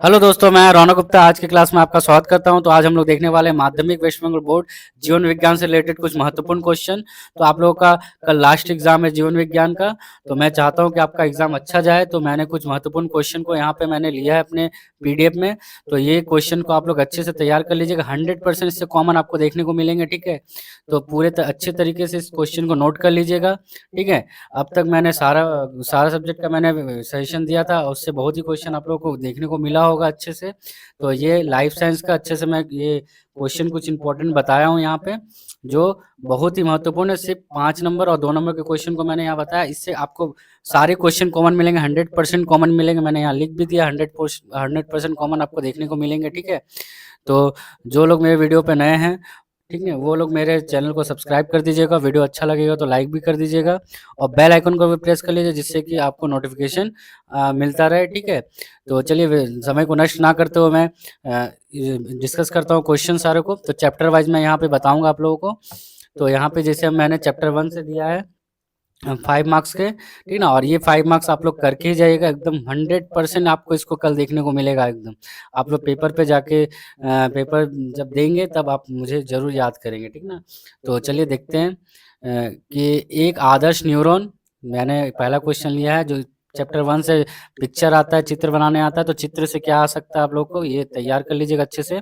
Hello दोस्तों, मैं रौनक गुप्ता आज की क्लास में आपका स्वागत करता हूं। तो आज हम लोग देखने वाले हैं माध्यमिक वेस्ट बंगाल बोर्ड जीवन विज्ञान से रिलेटेड कुछ महत्वपूर्ण क्वेश्चन। तो आप लोगों का कल लास्ट एग्जाम है जीवन विज्ञान का, तो मैं चाहता हूं कि आपका एग्जाम अच्छा जाए। तो मैंने कुछ महत्वपूर्ण क्वेश्चन को यहाँ पे मैंने लिया है अपने पीडीएफ में। तो ये क्वेश्चन को आप लोग अच्छे से तैयार कर लीजिएगा। 100% इससे कॉमन आपको देखने को मिलेंगे, ठीक है। तो पूरे अच्छे तरीके से इस क्वेश्चन को नोट कर लीजिएगा, ठीक है। अब तक मैंने सारा सारा सब्जेक्ट का मैंने सजेशन दिया था, उससे बहुत ही क्वेश्चन आप लोगों को देखने को मिला होगा अच्छे से। तो ये लाइफ साइंस का अच्छे से मैं ये क्वेश्चन कुछ इंपॉर्टेंट बताया हूँ यहाँ पे, जो बहुत ही महत्वपूर्ण है। सिर्फ 5 नंबर और 2 नंबर के क्वेश्चन को मैंने यहाँ बताया, इससे आपको सारे क्वेश्चन कॉमन मिलेंगे, 100% कॉमन मिलेंगे। मैंने यहाँ लिख भी दिया, 100% कॉमन आपको देखने को मिलेंगे, ठीक है। तो जो लोग मेरे वीडियो पे नए हैं, ठीक है, वो लोग मेरे चैनल को सब्सक्राइब कर दीजिएगा। वीडियो अच्छा लगेगा तो लाइक भी कर दीजिएगा और बेल आइकन को भी प्रेस कर लीजिए, जिससे कि आपको नोटिफिकेशन मिलता रहे, ठीक है। तो चलिए समय को नष्ट ना करते हुए मैं डिस्कस करता हूँ क्वेश्चन सारे को। तो चैप्टर वाइज मैं यहाँ पे बताऊँगा आप लोगों को। तो यहाँ पे जैसे मैंने चैप्टर 1 से दिया है 5 मार्क्स के, ठीक ना। और ये 5 मार्क्स आप लोग करके ही जाइएगा एकदम। 100% आपको इसको कल देखने को मिलेगा एकदम। आप लोग पेपर पे जाके पेपर जब देंगे तब आप मुझे ज़रूर याद करेंगे, ठीक ना। तो चलिए देखते हैं कि एक आदर्श न्यूरॉन, मैंने पहला क्वेश्चन लिया है। जो चैप्टर 1 से पिक्चर आता है, चित्र बनाने आता है, तो चित्र से क्या आ सकता है आप लोग को ये तैयार कर लीजिएगा अच्छे से।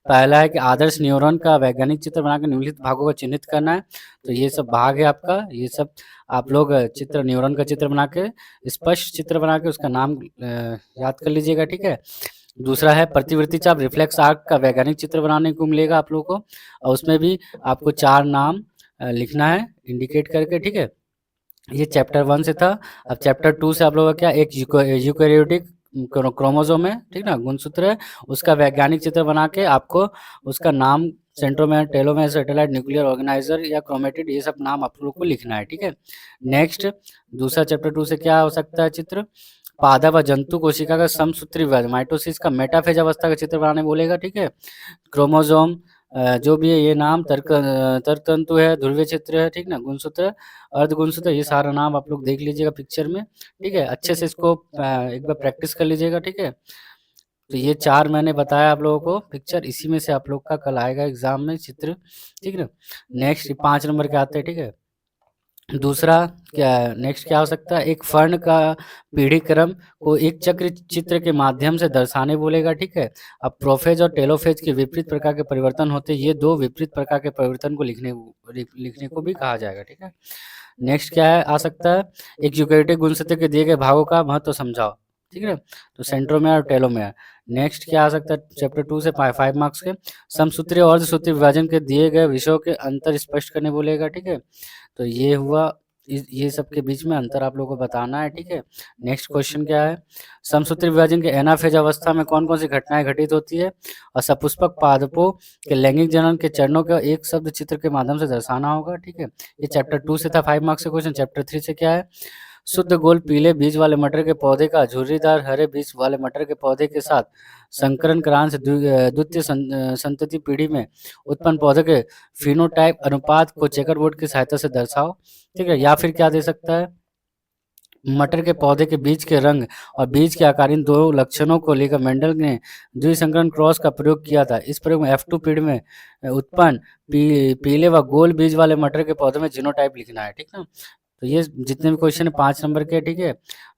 पहला है कि आदर्श न्यूरॉन का वैज्ञानिक चित्र बनाकर निम्नलिखित भागों को चिन्हित करना है। तो ये सब भाग है आपका, ये सब आप लोग चित्र न्यूरॉन का चित्र बना के, स्पष्ट चित्र बना के उसका नाम याद कर लीजिएगा, ठीक है। दूसरा है प्रतिवृत्ति चाप रिफ्लेक्स आर्क का वैज्ञानिक चित्र बनाने को मिलेगा आप लोगों को, और उसमें भी आपको 4 नाम लिखना है इंडिकेट करके, ठीक है। ये चैप्टर 1 से था। अब चैप्टर 2 से आप लोगों का क्या, एक यूकैरियोटिक क्रोमोसोम है, ठीक ना, गुणसूत्र है, उसका वैज्ञानिक चित्र बना के आपको उसका नाम centromere, telomere, satellite, nuclear organiser या क्रोमेटिड, ये सब नाम आप लोग को लिखना है, ठीक है। नेक्स्ट दूसरा चैप्टर 2 से क्या हो सकता है चित्र, पादप व जंतु कोशिका का समसूत्री विभाजन, माइटोसिस का मेटाफेज अवस्था का चित्र बनाने बोलेगा, ठीक है। क्रोमोसोम जो भी है ये नाम, तर्क तंतु है, ध्रुवीय क्षेत्र है, ठीक ना, गुणसूत्र, अर्धगुणसूत्र, ये सारा नाम आप लोग देख लीजिएगा पिक्चर में, ठीक है। अच्छे से इसको एक बार प्रैक्टिस कर लीजिएगा, ठीक है। तो ये 4 मैंने बताया आप लोगों को पिक्चर, इसी में से आप लोग का कल आएगा एग्जाम में चित्र, ठीक है। नेक्स्ट 5 नंबर के आते हैं, ठीक है। दूसरा क्या, नेक्स्ट क्या हो सकता है, एक फर्ण का पीढ़ी क्रम को एक चक्र चित्र के माध्यम से दर्शाने बोलेगा, ठीक है। अब प्रोफेज और टेलोफेज के विपरीत प्रकार के परिवर्तन होते हैं, ये 2 विपरीत प्रकार के परिवर्तन को लिखने को भी कहा जाएगा, ठीक है। नेक्स्ट क्या है आ सकता है, एक यूकैरियोटिक गुणसूत्र के दिए गए भागों का महत्व समझाओ, ठीक है। तो सेंट्रोमेयर और टेलोमेयर। नेक्स्ट क्या आ सकता है चैप्टर 2 से 5 मार्क्स के, समसूत्री और अर्धसूत्री विभाजन के दिए गए विषयों के अंतर स्पष्ट करने बोलेगा, ठीक है। तो ये हुआ, ये सब के बीच में अंतर आप लोगों को बताना है, ठीक है। नेक्स्ट क्वेश्चन क्या है, समसूत्री विभाजन के एनाफेज अवस्था में कौन कौन सी घटनाएं घटित होती है, और सपुष्पक पादपों के लैंगिक जनन के चरणों का एक शब्द चित्र के माध्यम से दर्शाना होगा, ठीक है। ये चैप्टर 2 से था 5 मार्क्स का क्वेश्चन। चैप्टर 3 से क्या है, शुद्ध गोल पीले बीज वाले मटर के पौधे का झुर्रीदार हरे बीज वाले मटर के पौधे के साथ संकरण कराने से द्वितीय संतति पीढ़ी में उत्पन्न पौधे के फिनोटाइप अनुपात को चेकर बोर्ड की सहायता से दर्शाओ, ठीक है। या फिर क्या दे सकता है, मटर के पौधे के बीज के रंग और बीज के आकार, इन 2 लक्षणों को लेकर मेंडल ने द्विसंकरण क्रॉस का प्रयोग किया था। इस प्रयोग में F2 पीढ़ी में उत्पन्न पीले व गोल बीज वाले मटर के पौधे में जीनोटाइप लिखना है, ठीक है। तो ये जितने भी क्वेश्चन है 5 नंबर के, ठीक है।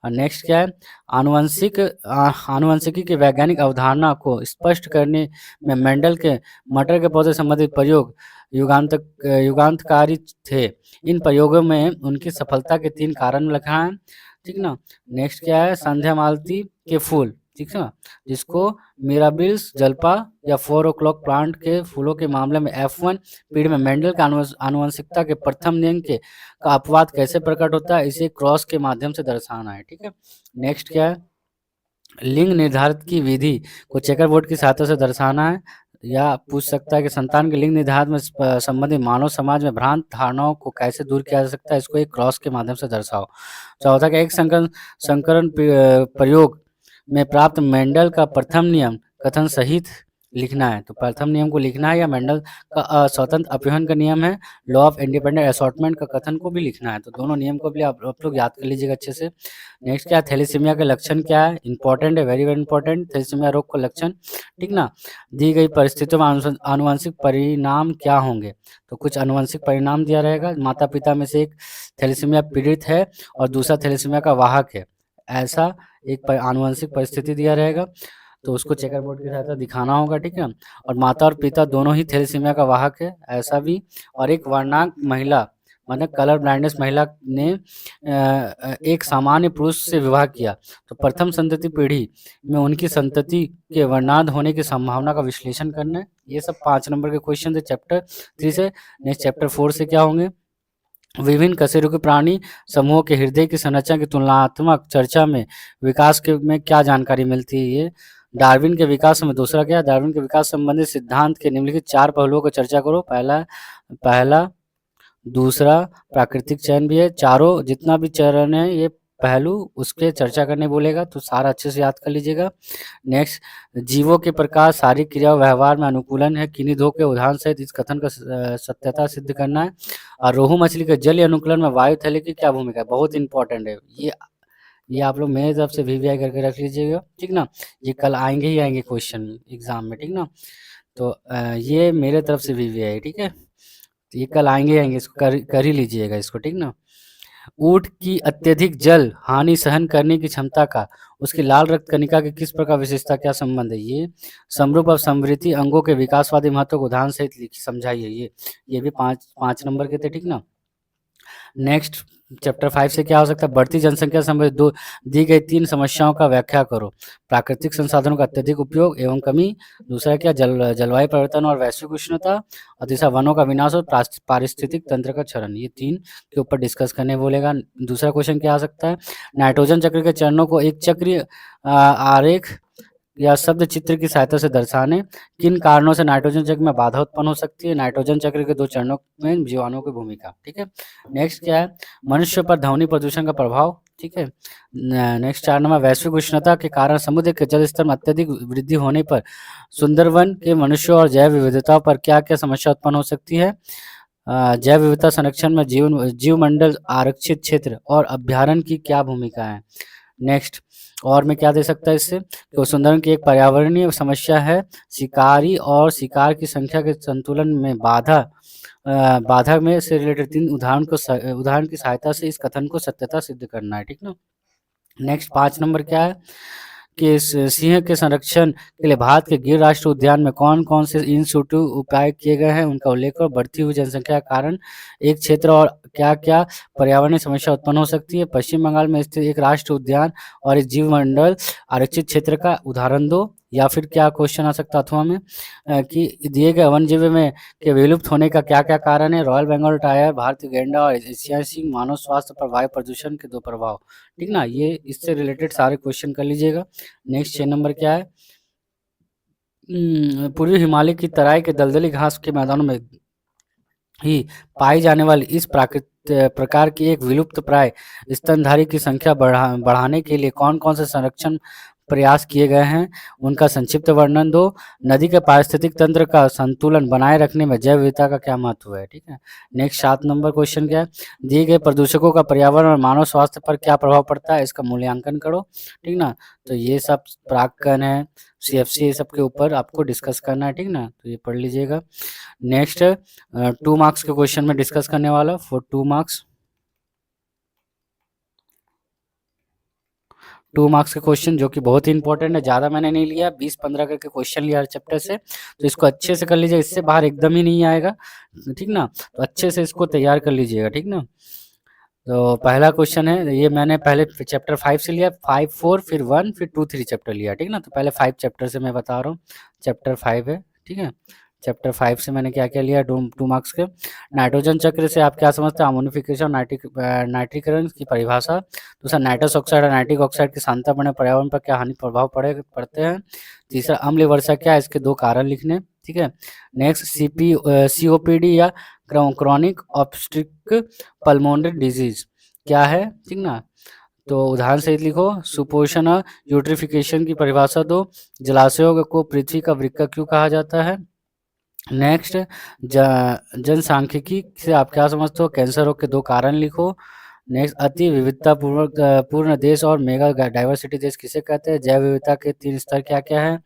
और नेक्स्ट क्या है, आनुवंशिकी की वैज्ञानिक अवधारणा को स्पष्ट करने में मेंडल के मटर के पौधे संबंधित प्रयोग युगांतकारी थे। इन प्रयोगों में उनकी सफलता के 3 कारण लिखा है, ठीक ना। नेक्स्ट क्या है, संध्या मालती के फूल, ठीक है ना, जिसको मिराबिल्स जल्पा या 4 o'clock प्लांट के फूलों के मामले में F1 पीढ़ी में मेंडल का आनुवंशिकता के प्रथम नियम के का अपवाद कैसे प्रकट होता है, इसे क्रॉस के माध्यम से दर्शाना है, ठीक है। नेक्स्ट क्या है, लिंग निर्धारित की विधि को चेकर बोर्ड की सहायता से दर्शाना है, या पूछ सकता है कि संतान के लिंग निर्धारण में संबंधित मानव समाज में भ्रांत धारणाओं को कैसे दूर किया जा सकता है, इसको एक क्रॉस के माध्यम से दर्शाओ। चौथा का एक संकरण प्रयोग में प्राप्त मेंडल का प्रथम नियम कथन सहित लिखना है। तो प्रथम नियम को लिखना है या मेंडल का स्वतंत्र अपहरण का नियम है, लॉ ऑफ इंडिपेंडेंट असॉर्टमेंट का कथन को भी लिखना है। तो दोनों नियम को भी आप लोग याद कर लीजिएगा अच्छे से। नेक्स्ट क्या है, थैलेसीमिया के लक्षण क्या है, इंपॉर्टेंट है, वेरी वेरी इंपॉर्टेंट। थैलेसीमिया रोग का लक्षण, ठीक ना। दी गई परिस्थितियों में आनुवंशिक परिणाम क्या होंगे, तो कुछ आनुवंशिक परिणाम दिया रहेगा। माता पिता में से एक थैलेसीमिया पीड़ित है और दूसरा थैलेसीमिया का वाहक है, ऐसा एक आनुवंशिक परिस्थिति दिया रहेगा, तो उसको चेकर बोर्ड की सहायता दिखाना होगा, ठीक है। और माता और पिता दोनों ही थैलेसीमिया का वाहक है, ऐसा भी। और एक वर्णांक महिला मतलब कलर ब्लाइंडनेस महिला ने एक सामान्य पुरुष से विवाह किया, तो प्रथम संतति पीढ़ी में उनकी संतति के वर्णांध होने की संभावना का विश्लेषण करना है। ये सब 5 नंबर के क्वेश्चन थे चैप्टर 3 से। नेक्स्ट चैप्टर 4 से क्या होंगे, विभिन्न कशेरुकी प्राणी समूहों के हृदय की संरचना की तुलनात्मक चर्चा में विकास के में क्या जानकारी मिलती है। ये डार्विन के विकास में, दूसरा क्या, डार्विन के विकास संबंधी सिद्धांत के निम्नलिखित 4 पहलुओं को चर्चा करो। पहला दूसरा प्राकृतिक चयन भी है, चारों जितना भी चरण है ये पहलू उसके चर्चा करने बोलेगा, तो सारा अच्छे से याद कर लीजिएगा। नेक्स्ट, जीवों के प्रकार शारीरिक क्रिया व्यवहार में अनुकूलन है, किन्हीं दो के उदाहरण सहित इस कथन का सत्यता सिद्ध करना है। और रोहू मछली के जलीय अनुकूलन में वायु थैली की क्या भूमिका है, बहुत इंपॉर्टेंट है ये आप लोग मेरे तरफ से वीवीआई करके रख लीजिएगा, ठीक ना। ये कल आएंगे ही आएंगे क्वेश्चन एग्जाम में, ठीक ना। तो ये मेरे तरफ से वीवीआई, ठीक है। तो ये कल आएंगे, इसको कर ही लीजिएगा इसको, ठीक ना। ऊँट की अत्यधिक जल हानि सहन करने की क्षमता का उसकी लाल रक्त कणिका की किस प्रकार विशेषता क्या संबंध है। ये समरूप और समृद्धि अंगों के विकासवादी महत्व को उदाहरण सहित समझाइए। ये भी 5 नंबर के थे, ठीक ना। नेक्स्ट चैप्टर 5 से क्या हो सकता है, बढ़ती जनसंख्या संबंधित दो दी गई 3 समस्याओं का व्याख्या करो। प्राकृतिक संसाधनों का अत्यधिक उपयोग एवं कमी, दूसरा क्या, जलवायु परिवर्तन और वैश्विक उष्णता, और तीसरा वनों का विनाश और पारिस्थितिक तंत्र का क्षरण। ये 3 के ऊपर डिस्कस करने बोलेगा। दूसरा क्वेश्चन क्या आ सकता है, नाइट्रोजन चक्र के चरणों को एक चक्रीय आरेख या शब्द चित्र की सहायता से दर्शाने, किन कारणों से नाइट्रोजन चक्र में बाधा उत्पन्न हो सकती है। नाइट्रोजन चक्र के 2 चरणों में जीवाणुओं की भूमिका, ठीक है। नेक्स्ट क्या है, मनुष्य पर ध्वनि प्रदूषण का प्रभाव, ठीक है। नेक्स्ट 4 नंबर, वैश्विक उष्णता के कारण समुद्र के जल स्तर में अत्यधिक वृद्धि होने पर सुंदरवन के मनुष्यों और जैव विविधता पर क्या क्या समस्या उत्पन्न हो सकती है। जैव विविधता संरक्षण में जीवमंडल आरक्षित क्षेत्र और अभ्यारण्य की क्या भूमिका है। नेक्स्ट, और मैं क्या दे सकता है इससे, तो सुंदरवन की एक पर्यावरणीय समस्या है, शिकारी और शिकार की संख्या के संतुलन में बाधा में से रिलेटेड 3 उदाहरण की सहायता से इस कथन को सत्यता सिद्ध करना है, ठीक ना। नेक्स्ट 5 नंबर क्या है कि सिंह के संरक्षण के लिए भारत के गिर राष्ट्रीय उद्यान में कौन कौन से इन सिटू उपाय किए गए हैं, उनका उल्लेख करो। बढ़ती हुई जनसंख्या के कारण एक क्षेत्र और क्या क्या पर्यावरणीय समस्या उत्पन्न हो सकती है। पश्चिम बंगाल में स्थित एक राष्ट्रीय उद्यान और एक जीव मंडल आरक्षित क्षेत्र का उदाहरण दो। या फिर क्या क्वेश्चन आ सकता अथवा में कि दिए गए वन जीव में के विलुप्त होने का क्या क्या कारण है। रॉयल बंगाल टाइगर, भारतीय गैंडा और एशियाई सिंह मानव स्वास्थ्य पर वायु प्रदूषण के 2 प्रभाव, ठीक ना। ये इससे रिलेटेड सारे क्वेश्चन कर लीजिएगा। नेक्स्ट 6 नंबर क्या है, पूर्वी हिमालय की तराई के दलदली घास के मैदानों में ही पाई जाने वाली इस प्रकार की एक विलुप्त प्राय स्तनधारी की संख्या बढ़ाने के लिए कौन कौन से संरक्षण प्रयास किए गए हैं, उनका संक्षिप्त वर्णन दो। नदी के पारिस्थितिक तंत्र का संतुलन बनाए रखने में जैव विविधता का क्या महत्व है, ठीक है। नेक्स्ट 7 नंबर क्वेश्चन क्या है, दिए गए प्रदूषकों का पर्यावरण और मानव स्वास्थ्य पर क्या प्रभाव पड़ता है, इसका मूल्यांकन करो, ठीक ना। तो ये सब प्राक्कन है, सीएफसी, सब के ऊपर आपको डिस्कस करना है, ठीक ना। तो ये पढ़ लीजिएगा। नेक्स्ट 2 मार्क्स के क्वेश्चन में डिस्कस करने वाला फॉर 2 मार्क्स। 2 मार्क्स के क्वेश्चन जो कि बहुत ही इंपॉर्टेंट है, ज़्यादा मैंने नहीं लिया, 20-15 करके क्वेश्चन लिया हर चैप्टर से, तो इसको अच्छे से कर लीजिए, इससे बाहर एकदम ही नहीं आएगा, ठीक ना। तो अच्छे से इसको तैयार कर लीजिएगा, ठीक ना। तो पहला क्वेश्चन है, ये मैंने पहले चैप्टर 5 से लिया, 5, 4 फिर 1 फिर 2, 3 चैप्टर लिया, ठीक ना। तो पहले 5 चैप्टर से मैं बता रहा हूँ, चैप्टर 5 है, ठीक है। चैप्टर 5 से मैंने क्या क्या लिया, 2 मार्क्स के। नाइट्रोजन चक्र से आप क्या समझते हैं, अमोनिफिकेशन, नाइट्रीकरण की परिभाषा। दूसरा, नाइट्रस ऑक्साइड और नाइट्रिक ऑक्साइड की सांद्रता बढ़ने पर्यावरण पर क्या हानि प्रभाव पड़ते हैं। तीसरा, अम्लीय वर्षा क्या है, इसके 2 कारण लिखने, ठीक है। नेक्स्ट, सीओपीडी या क्रॉनिक ऑब्स्ट्रक्टिव पल्मोनरी डिजीज क्या है, ठीक ना। तो उदाहरण सहित लिखो। सुपोषण यूट्रिफिकेशन की परिभाषा दो। जलाशयों को पृथ्वी का वृक्क क्यों कहा जाता है। नेक्स्ट, जनसांख्यिकी से आप क्या समझते हो। कैंसर रोग के 2 कारण लिखो। नेक्स्ट, अति विविधता पूर्ण देश और मेगा डाइवर्सिटी देश किसे कहते हैं। जैव विविधता के 3 स्तर क्या क्या है।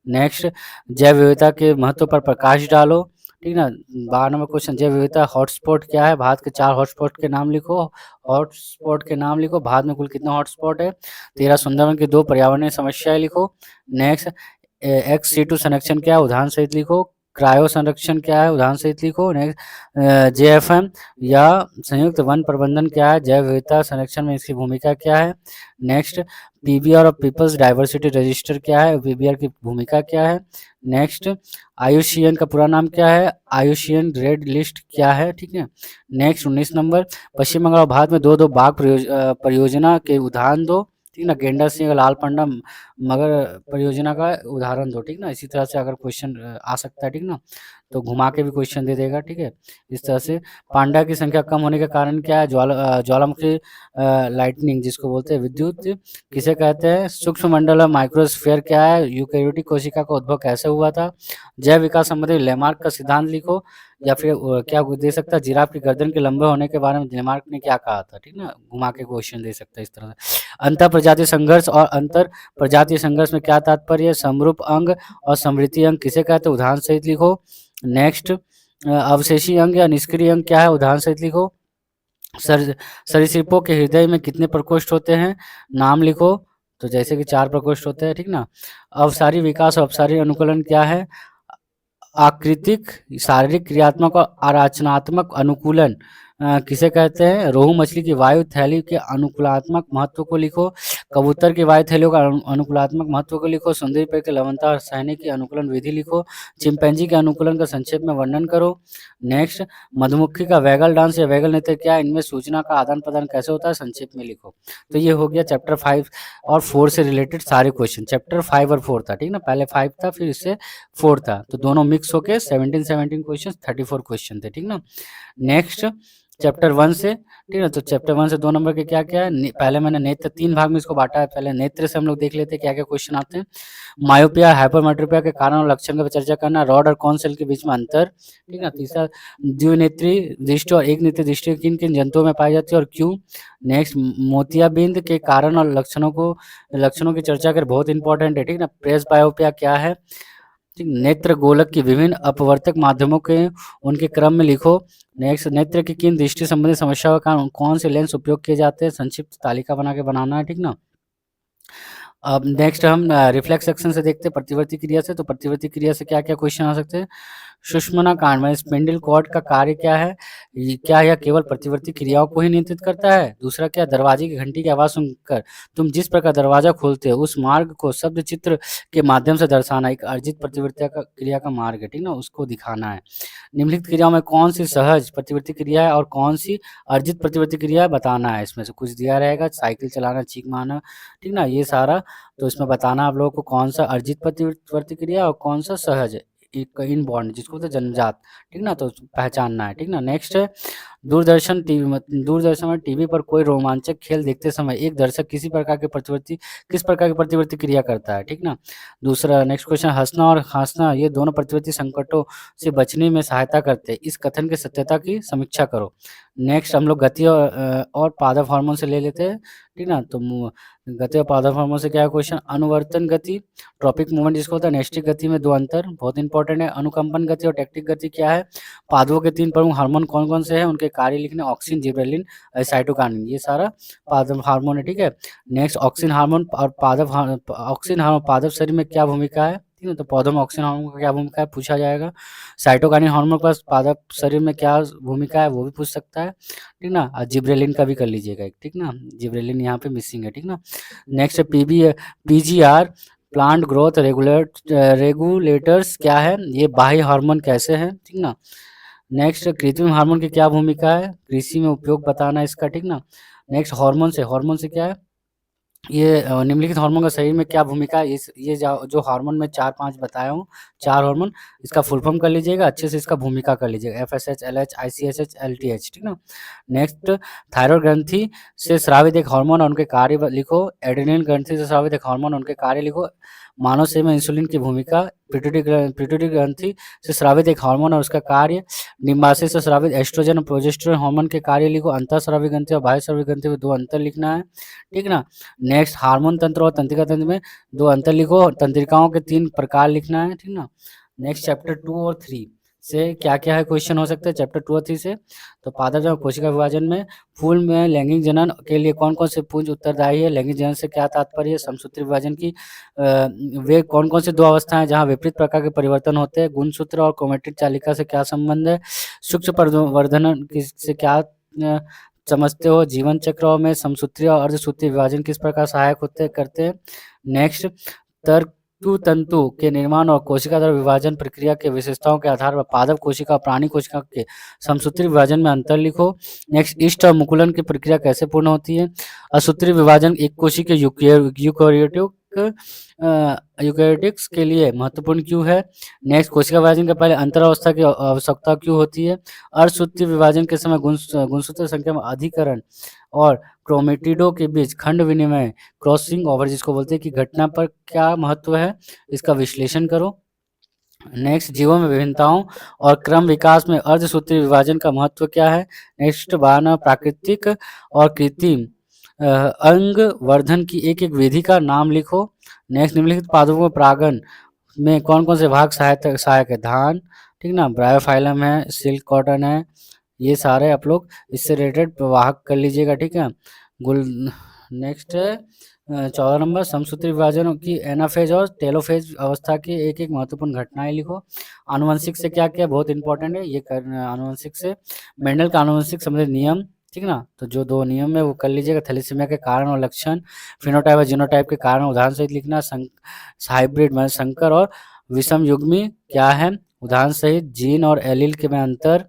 नेक्स्ट, जैव विविधता के महत्व पर प्रकाश डालो। ठीक ना। 12 नंबर क्वेश्चन, जैव विविधता हॉटस्पॉट क्या है। भारत के 4 हॉटस्पॉट के नाम लिखो। हॉटस्पॉट के नाम लिखो। भारत में कुल कितने हॉटस्पॉट है। 13 सुंदरवन की 2 पर्यावरणीय समस्याएं लिखो। नेक्स्ट, XC2 संरक्षण क्या है, उदाहरण सहित लिखो। क्रायो संरक्षण क्या है, उदाहरण सहित लिखो। नेक्स्ट, JFM या संयुक्त वन प्रबंधन क्या है। जैव विविधता संरक्षण में इसकी भूमिका क्या है। नेक्स्ट, PBR और पीपल्स डाइवर्सिटी रजिस्टर क्या है, PBR की भूमिका क्या है। नेक्स्ट, IUCN का पूरा नाम क्या है, IUCN रेड लिस्ट क्या है। ठीक है। नेक्स्ट 19 नंबर, पश्चिम बंगाल और भारत में 2-2 बाघ परियोजना के उदाहरण दो। ठीक ना। गेंडा सिंह, लाल पांडा मगर परियोजना का उदाहरण दो। ठीक ना। इसी तरह से अगर क्वेश्चन आ सकता है। ठीक ना। तो घुमा के भी क्वेश्चन दे देगा। ठीक है। इस तरह से पांडा की संख्या कम होने का कारण क्या है। ज्वालामुखी लाइटनिंग जिसको बोलते हैं विद्युत किसे कहते हैं। सूक्ष्म मंडल माइक्रोस्फीयर क्या है। यूकेरियोटिक कोशिका का उद्भव कैसे हुआ था। जैव विकास संबंधी लेमार्क का सिद्धांत लिखो। या फिर क्या दे सकता है, जिराफ की गर्दन के लंबे होने के बारे में लेमार्क ने क्या कहा था। ठीक ना। घुमा के क्वेश्चन दे सकता है इस तरह से। अंतर प्रजातीय संघर्ष और अंतर प्रजातीय संघर्ष में क्या तात्पर्य है। समरूप अंग और समृद्धि अंग किसे कहते हैं, उदाहरण सहित लिखो। नेक्स्ट, अवशेषी अंग या निष्क्रिय अंग क्या है, उदाहरण सहित लिखो। सरीसृपों के हृदय में कितने प्रकोष्ठ होते हैं, नाम लिखो। तो जैसे कि 4 प्रकोष्ठ होते हैं। ठीक ना। अवसारी विकास और अपसारी अनुकूलन क्या है। आकृतिक, शारीरिक, क्रियात्मक और आरचनात्मक अनुकूलन किसे कहते हैं। रोहू मछली की वायु थैली के अनुकूलात्मक महत्व को लिखो। कबूतर की वायु थैलियों का अनुकूलात्मक महत्व को लिखो। सुंदरी पेड़ के लवणता और सहने की अनुकूलन विधि लिखो। चिंपैंजी के अनुकूलन का संक्षेप में वर्णन करो। नेक्स्ट, मधुमक्खी का वैगल डांस या वैगल नृत्य क्या है, इनमें सूचना का आदान प्रदान कैसे होता है, संक्षेप में लिखो। तो ये हो गया चैप्टर 5 और 4 से रिलेटेड सारे क्वेश्चन। चैप्टर 5 और 4 था। ठीक ना। पहले 5 था फिर इससे 4 था, तो दोनों मिक्स होके 17 क्वेश्चन 34 क्वेश्चन थे। ठीक ना। नेक्स्ट चैप्टर 1 से, ठीक है। तो चैप्टर 1 से 2 नंबर के क्या क्या है। पहले मैंने नेत्र 3 भाग में इसको बांटा है। पहले नेत्र से हम लोग देख लेते हैं क्या क्या क्वेश्चन आते हैं। मायोपिया हाइपरमेट्रोपिया के कारण और लक्षण पर चर्चा करना। रॉड और कॉन सेल के बीच में अंतर। ठीक है। तीसरा, द्विनेत्री दृष्टि और एक नेत्र दृष्टि किन किन जंतुओं में पाई जाती है और क्यों। नेक्स्ट, मोतियाबिंद के कारण और लक्षणों की चर्चा कर, बहुत इंपॉर्टेंट है। ठीक ना। प्रेस बायोपिया क्या है। ठीक, नेत्र गोलक की विभिन्न अपवर्तक माध्यमों के उनके क्रम में लिखो। नेक्स्ट, नेत्र की किन दृष्टि संबंधी समस्याओं के कारण कौन से लेंस उपयोग किए जाते हैं, संक्षिप्त तालिका बना के बनाना है। ठीक ना। अब नेक्स्ट हम रिफ्लेक्स सेक्शन से देखते हैं प्रतिवर्ती क्रिया से। तो प्रतिवर्ती क्रिया से क्या क्या क्वेश्चन आ सकते हैं। सुषुम्ना कांड में स्पिंडल कॉर्ड का कार्य क्या है। क्या यह केवल प्रतिवर्ती क्रियाओं को ही नियंत्रित करता है। दूसरा, क्या दरवाजे की घंटी की आवाज सुनकर तुम जिस प्रकार दरवाजा खोलते हो उस मार्ग को शब्द चित्र के माध्यम से दर्शाना एक अर्जित प्रतिवर्ती क्रिया का मार्ग है। ठीक ना, उसको दिखाना है। निम्नलिखित क्रियाओं में कौन सी सहज प्रतिवर्ती क्रिया है और कौन सी अर्जित प्रतिवर्ती क्रिया है, बताना है। इसमें से कुछ दिया रहेगा, साइकिल चलाना, चीख मारना। ठीक ना, ये सारा तो इसमें बताना आप लोगों को कौन सा अर्जित प्रतिवर्ती क्रिया और कौन सा सहज है, इनबॉर्न जिसको बोलते हैं जन्मजात। ठीक ना, तो पहचानना है। ठीक ना। नेक्स्ट है दूरदर्शन में टीवी पर कोई रोमांचक खेल देखते समय एक दर्शक किस प्रकार की प्रतिवर्ती क्रिया करता है। ठीक ना। दूसरा, नेक्स्ट क्वेश्चन, हंसना और खांसना ये दोनों प्रतिवर्ती संकटों से बचने में सहायता करते हैं, इस कथन की सत्यता की समीक्षा करो। नेक्स्ट हम लोग गति और पादप हार्मोन से ले लेते हैं। ठीक ना। तो गति और पादप हार्मोन से क्या है क्वेश्चन। अनुवर्तन गति, ट्रॉपिक मूवमेंट जिसको होता है। नेस्टिक गति में 2 अंतर बहुत इंपॉर्टेंट है। अनुकंपन गति और टैक्टिक गति क्या है। पादपों के 3 प्रमुख हार्मोन कौन कौन से हैं, उनके कार्य लिखने। ऑक्सिन, जिबरेलिन, साइटोकाइनिन, ये सारा पादप हार्मोन है। ठीक है। नेक्स्ट, ऑक्सिन हार्मोन पादप शरीर में क्या भूमिका है। ठीक है। तो पौधों में ऑक्सीजन हार्मोन का क्या भूमिका है, पूछा जाएगा। साइटोकाइनिन हार्मोन का पादप शरीर में क्या भूमिका है, वो भी पूछ सकता है। ठीक ना। जिब्रेलिन का भी कर लीजिएगा एक। ठीक ना, जिब्रेलिन यहाँ पे मिसिंग है। ठीक ना। Next, PGR plant growth regulators क्या है, ये बाह्य हार्मोन कैसे हैं। ठीक ना। नेक्स्ट, कृत्रिम हार्मोन की क्या भूमिका है, कृषि में उपयोग बताना इसका। ठीक ना। नेक्स्ट, हार्मोन से क्या है, ये निम्नलिखित हार्मोन का शरीर में क्या भूमिका है? इस ये जो हार्मोन मैं 4-5 बताया हूँ, 4 हार्मोन, इसका फुल फॉर्म कर लीजिएगा, अच्छे से इसका भूमिका कर लीजिएगा, एफएसएच, एलएच, आईसीएसएच, एलटीएच, ठीक ना? नेक्स्ट, थायरॉइड ग्रंथि से स्रावित एक हार्मोन और उनके कार्य लिखो, एड्रेनल ग्रंथि से स्रावित एक हार्मोन और उनके कार्य लिखो, मानव शरीर में इंसुलिन की भूमिका, पिट्यूटरी ग्रंथि से स्रावित एक हार्मोन और उसका कार्य, डिंबाशय से स्रावित एस्ट्रोजन और प्रोजेस्टेरोन हार्मोन के कार्य लिखो, अंतःस्रावी ग्रंथि और बाह्यस्रावी ग्रंथि में 2 अंतर लिखना है, ठीक ना? नेक्स्ट, हार्मोन तंत्र और तंत्रिका तंत्र में 2 अंतर लिखो, तंत्रिकाओं के 3 प्रकार लिखना है, ठीक ना? नेक्स्ट, चैप्टर 2 और 3 से क्या-क्या है क्वेश्चन हो सकते हैं चैप्टर 2 और 3 से? तो पादप और कोशिका विभाजन में फूल में लैंगिक जनन के लिए कौन-कौन से पुंज उत्तरदायी है? लैंगिक जनन से क्या तात्पर्य है? समसूत्री विभाजन की वे कौन-कौन से 2 अवस्थाएँ हैं जहाँ विपरीत प्रकार के परिवर्तन होते हैं? गुणसूत्र और क्रोमैटिड चालिका से क्या संबंध है? सूक्ष्म प्रवर्धन से क्या समझते हो? जीवन चक्रों में समसूत्री और अर्धसूत्री विभाजन किस प्रकार सहायक करते हैं? नेक्स्ट, तंतु के निर्माण और कोशिका द्वारा विभाजन प्रक्रिया के विशेषताओं के आधार पर पादप कोशिका और प्राणी कोशिका के समसूत्री विभाजन में अंतर लिखो। नेक्स्ट, ईस्ट और मुकुलन की प्रक्रिया कैसे पूर्ण होती है? असूत्री विभाजन एक कोशिकीय यूकेरियोटिक्स के लिए महत्वपूर्ण क्यों है? नेक्स्ट, कोशिका विभाजन के पहले अंतरावस्था की आवश्यकता क्यों होती है? अर्धसूत्री विभाजन के समय गुणसूत्र संख्या में अधिकरण और क्रोमेटिडों के बीच खंड विनिमय, क्रॉसिंग ओवर जिसको बोलते हैं, की घटना पर क्या महत्व है? इसका विश्लेषण करो। नेक्स्ट, जीवों में विभिन्नताओं और क्रम विकास में अर्धसूत्री विभाजन का महत्व क्या है? नेक्स्ट, मानव प्राकृतिक और कृत्रिम अंग वर्धन की एक-एक विधि का नाम लिखो। नेक्स्ट, निम्नलिखित पादपों में परागण में कौन-कौन से भाग सहायक है? धान, ठीक ना? ब्रायोफाइलम है, सिल्क कॉटन है, ये सारे आप लोग इससे रिलेटेड वाहक कर लीजिएगा, ठीक है? नेक्स्ट है 14 नंबर, समसूत्री विभाजन की एनाफेज और टेलोफेज अवस्था की एक-एक महत्वपूर्ण घटनाएँ लिखो। आनुवंशिक से क्या-क्या बहुत इंपॉर्टेंट है, ये करना आनुवंशिक से मेंडल का आनुवंशिक संबंधित नियम, ठीक ना? तो जो 2 नियम है वो कर लीजिएगा। थैलेसीमिया के कारण और लक्षण, फिनोटाइप और जीनोटाइप के कारण उदाहरण सहित लिखना। हाइब्रिड में संकर और विषम युग्मी क्या है? उदाहरण सहित जीन और एलील के में अंतर,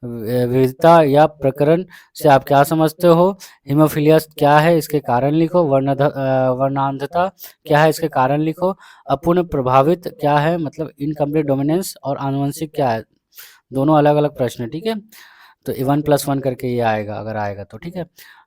विविधता या प्रकरण से आप क्या समझते हो? हीमोफिलिया क्या है? इसके कारण लिखो। वर्णांधता क्या है? इसके कारण लिखो। अपूर्ण प्रभावित क्या है? मतलब इनकम्प्लीट डोमिनेंस। और आनुवंशिक क्या है? दोनों अलग-अलग प्रश्न है, ठीक है? तो 1+1 करके ये आएगा, अगर आएगा तो, ठीक है?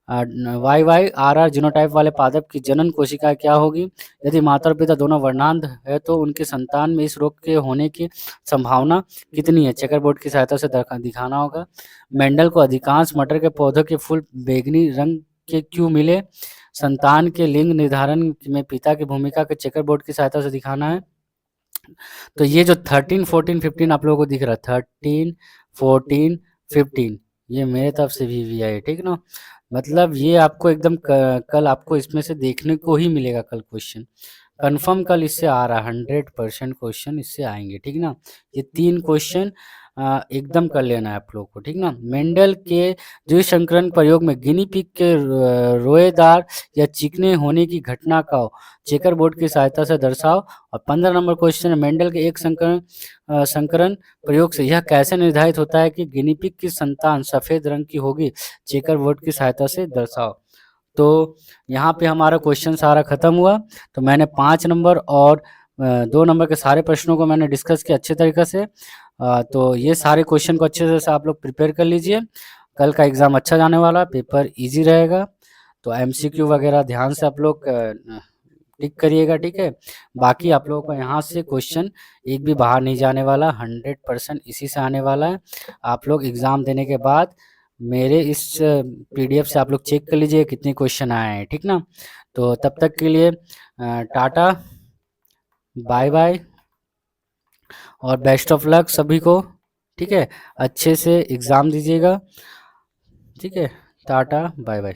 YYRR जीनोटाइप वाले पादप की जनन कोशिका क्या होगी? यदि माता और पिता दोनों वर्णांध है तो उनके संतान में इस रोग के होने की संभावना कितनी है? चेकर बोर्ड की सहायता से दिखाना होगा। मेंडल को अधिकांश मटर के पौधों के फूल बैंगनी रंग के क्यों मिले? संतान के लिंग निर्धारण में पिता की भूमिका को चेकर बोर्ड की सहायता से दिखाना है। तो ये जो 13, 14, 15 आप लोगों को दिख रहा है, 13, 14, 15, ये मेरे तरफ से भी है, ठीक ना? मतलब ये आपको एकदम कल आपको इसमें से देखने को ही मिलेगा कल क्वेश्चन, कन्फर्म कल इससे आ रहा है, 100% क्वेश्चन इससे आएंगे, ठीक ना? ये 3 क्वेश्चन एकदम कर लेना है आप लोग को, ठीक ना? मेंडल के द्विसंकरण प्रयोग में गिनी पिग के रोएदार या चिकने होने की घटना का चेकर बोर्ड की सहायता से दर्शाओ। और 15 नंबर क्वेश्चन है, मेंडल के एक संकरण प्रयोग से यह कैसे निर्धारित होता है कि गिनी पिग की संतान सफेद रंग की होगी? चेकर बोर्ड की सहायता से दर्शाओ। तो यहाँ पे हमारा क्वेश्चन सारा खत्म हुआ। तो मैंने 5 नंबर और 2 नंबर के सारे प्रश्नों को मैंने डिस्कस किया अच्छे तरीके से। तो ये सारे क्वेश्चन को अच्छे से आप लोग प्रिपेयर कर लीजिए। कल का एग्ज़ाम अच्छा जाने वाला है, पेपर ईज़ी रहेगा। तो एमसीक्यू वगैरह ध्यान से आप लोग टिक करिएगा, ठीक है? बाकी आप लोगों को यहाँ से क्वेश्चन एक भी बाहर नहीं जाने वाला, 100% इसी से आने वाला है। आप लोग एग्ज़ाम देने के बाद मेरे इस पीडीएफ से आप लोग चेक कर लीजिए कितने क्वेश्चन आए हैं, ठीक ना? तो तब तक के लिए टाटा, बाय बाय और बेस्ट ऑफ लक सभी को, ठीक है? अच्छे से एग्ज़ाम दीजिएगा, ठीक है? Tata, bye bye.